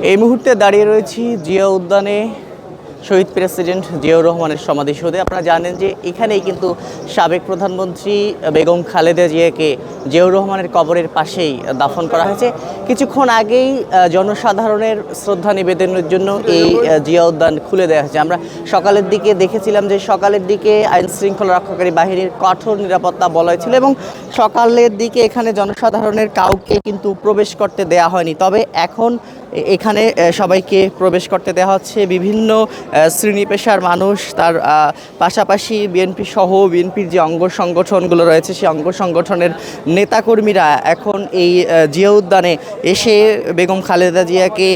এই মুহূর্তে দাঁড়িয়ে রয়েছি জিয়া উদ্যানে শহীদ প্রেসিডেন্ট জিয়াউর রহমানের সমাধিসৌধে। আপনারা জানেন যে এখানেই কিন্তু সাবেক প্রধানমন্ত্রী বেগম খালেদা জিয়াকে জিয়াউর রহমানের কবরের পাশেই দাফন করা হয়েছে। কিছুক্ষণ আগেই জনসাধারণের শ্রদ্ধা নিবেদনের জন্য এই জিয়া উদ্যান খুলে দেওয়া হয়েছে। আমরা সকালের দিকে দেখেছিলাম যে সকালের দিকে আইন শৃঙ্খলা রক্ষাকারী বাহিনীর কঠোর নিরাপত্তা বলয় ছিল এবং সকালের দিকে এখানে জনসাধারণের কাউকে কিন্তু প্রবেশ করতে দেয়া হয়নি। তবে এখন এখানে সবাইকে প্রবেশ করতে দেওয়া হচ্ছে। বিভিন্ন শ্রেণী পেশার মানুষ, তার পাশাপাশি বিএনপি সহ বিএনপির যে অঙ্গ সংগঠনগুলো রয়েছে সেই অঙ্গ সংগঠনের নেতাকর্মীরা এখন এই জিয়া উদ্যানে এসে বেগম খালেদা জিয়াকে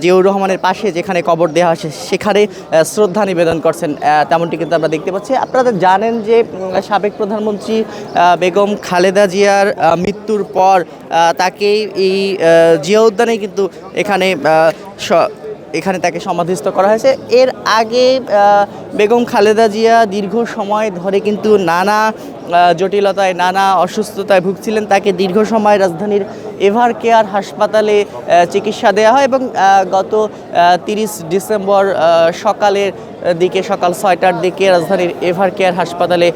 জিয়াউর রহমানের পাশে যেখানে কবর দেওয়া হয়েছে সেখানে শ্রদ্ধা নিবেদন করছেন, তেমনটি কিন্তু আমরা দেখতে পাচ্ছি। আপনারা জানেন যে সাবেক প্রধানমন্ত্রী বেগম খালেদা জিয়ার মৃত্যুর পর তাকে এই জিয়া উদ্যানে কিন্তু এখানে তাকে সমাধিস্থ করা হয়েছে। এর আগে বেগম খালেদা জিয়া দীর্ঘ সময় ধরে কিন্তু নানা জটিলতায়, নানা অসুস্থতায় ভুগছিলেন। তাকে দীর্ঘ সময় রাজধানীর এভার কেয়ার হাসপাতালে চিকিৎসা দেওয়া হয় এবং গত 30 ডিসেম্বর সকালের দিকে, সকাল 6টার দিকে রাজধানীর এভার কেয়ার হাসপাতালে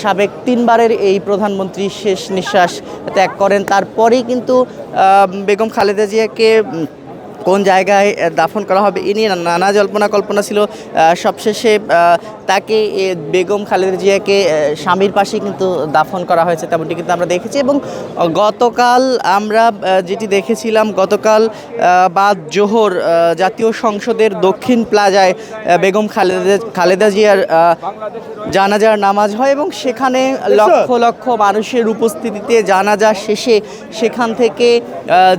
সাবেক 3বারের এই প্রধানমন্ত্রী শেষ নিঃশ্বাস ত্যাগ করেন। তারপরেই কিন্তু বেগম খালেদা জিয়াকে কোন জায়গায় দাফন করা হবে এ নিয়ে নানা জল্পনা কল্পনা ছিল। সবশেষে তাকে বেগম খালেদা জিয়াকে স্বামীর পাশে কিন্তু দাফন করা হয়েছে, তেমনটি কিন্তু আমরা দেখেছি। এবং গতকাল আমরা যেটি দেখেছিলাম, গতকাল বাদ জোহর জাতীয় সংসদের দক্ষিণ প্লাজায় বেগম খালেদা জিয়ার জানাজার নামাজ হয় এবং সেখানে লক্ষ লক্ষ মানুষের উপস্থিতিতে জানাজা শেষে সেখান থেকে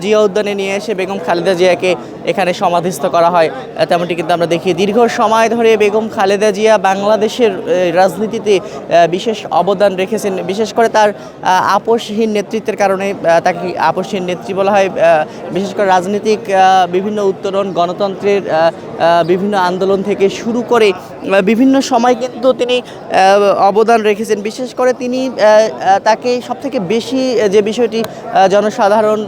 জিয়া উদ্যানে নিয়ে এসে বেগম খালেদা জিয়াকে এখানে সমাধিস্থ করা হয়, তেমনটি কিন্তু আমরা দেখি। দীর্ঘ সময় ধরে বেগম খালেদা জিয়া বাংলাদেশের রাজনীতিতে বিশেষ অবদান রেখেছেন। বিশেষ করে তার আপোষহীন নেতৃত্বের কারণে তাকে আপোষহীন নেত্রী বলা হয়। বিশেষ করে রাজনীতিক বিভিন্ন উত্তরণ, গণতন্ত্রের বিভিন্ন আন্দোলন থেকে শুরু করে বিভিন্ন সময় কিন্তু তিনি অবদান রেখেছেন। বিশেষ করে তিনি তাকে সবথেকে বেশি যে বিষয়টি জনসাধারণ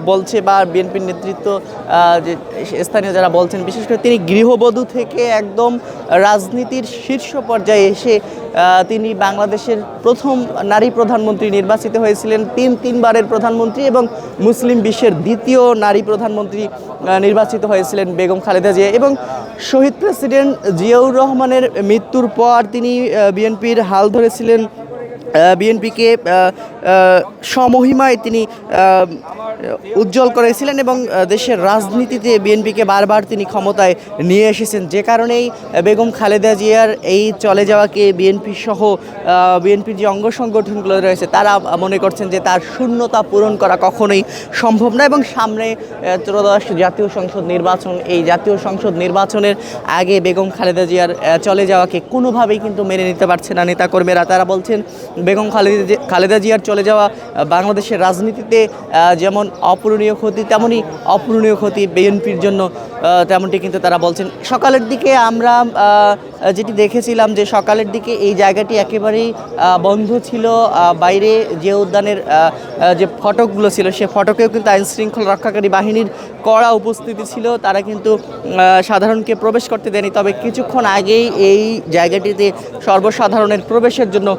বলছে বা বিএনপির নেতৃত্ব যে স্থানীয় যারা বলছেন, বিশেষ করে তিনি গৃহবধূ থেকে একদম রাজনীতির শীর্ষ পর্যায়ে এসে তিনি বাংলাদেশের প্রথম নারী প্রধানমন্ত্রী নির্বাচিত হয়েছিলেন। তিনবারের প্রধানমন্ত্রী এবং মুসলিম বিশ্বের দ্বিতীয় নারী প্রধানমন্ত্রী নির্বাচিত হয়েছিলেন বেগম খালেদা জিয়া। এবং শহীদ প্রেসিডেন্ট জিয়াউর রহমানের মৃত্যুর পর তিনি বিএনপির হাল ধরেছিলেন। বিএনপিকে সমহিমায় তিনি উজ্জ্বল করেছিলেন এবং দেশের রাজনীতিতে বিএনপিকে বারবার তিনি ক্ষমতায় নিয়ে এসেছেন। যে কারণেই বেগম খালেদা জিয়ার এই চলে যাওয়াকে বিএনপি সহ বিএনপির যে অঙ্গ সংগঠনগুলো রয়েছে তারা মনে করছেন যে তার শূন্যতা পূরণ করা কখনোই সম্ভব না এবং সামনে ত্রয়োদশ জাতীয় সংসদ নির্বাচন, এই জাতীয় সংসদ নির্বাচনের আগে বেগম খালেদা জিয়ার চলে যাওয়াকে কোনোভাবেই কিন্তু মেনে নিতে পারছে না নেতাকর্মীরা। তারা বলছেন বেগম খালেদা জিয়ার চলে যাওয়া বাংলাদেশের রাজনীতিতে যেমন অপূরণীয় ক্ষতি, তেমনই অপূরণীয় ক্ষতি বিএনপির জন্য, তেমনটি কিন্তু তারা বলছেন। সকালের দিকে আমরা যেটি দেখেছিলাম যে সকালের দিকে এই জায়গাটি একেবারেই বন্ধ ছিল। বাইরে যে উদ্যানের যে ফটকগুলো ছিল সে ফটকেও কিন্তু আইন শৃঙ্খলা রক্ষাকারী বাহিনীর কড়া উপস্থিতি ছিল, তারা কিন্তু সাধারণকে প্রবেশ করতে দেয়নি। তবে কিছুক্ষণ আগেই এই জায়গাটিতে সর্বসাধারণের প্রবেশের জন্য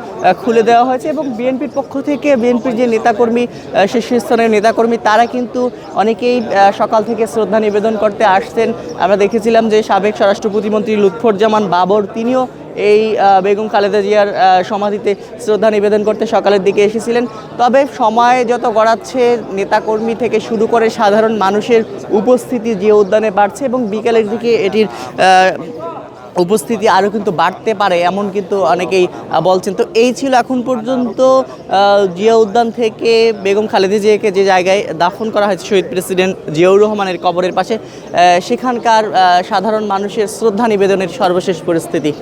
খুলে দেওয়া হয়েছে এবং বিএনপির পক্ষ থেকে বিএনপির যে নেতাকর্মী, শীর্ষস্থানীয় নেতাকর্মী, তারা কিন্তু অনেকেই সকাল থেকে শ্রদ্ধা নিবেদন করতে আসছেন। আমরা দেখেছিলাম যে সাবেক স্বরাষ্ট্র প্রতিমন্ত্রী লুৎফুজ্জামান বাবর তিনিও এই বেগম খালেদা জিয়ার সমাধিতে শ্রদ্ধা নিবেদন করতে সকালের দিকে এসেছিলেন। তবে সময় যত গড়াচ্ছে নেতাকর্মী থেকে শুরু করে সাধারণ মানুষের উপস্থিতি জিয়া উদ্যানে বাড়ছে এবং বিকেলের দিকে এটির উপস্থিতি আরও কিন্তু বাড়তে পারে এমন কিন্তু অনেকেই বলছেন। তো এই ছিল এখন পর্যন্ত জিয়া উদ্যান থেকে বেগম খালেদা জিয়াকে যে জায়গায় দাফন করা হয়েছে শহীদ প্রেসিডেন্ট জিয়াউর রহমানের কবরের পাশে, সেখানকার সাধারণ মানুষের শ্রদ্ধা নিবেদনের সর্বশেষ পরিস্থিতি।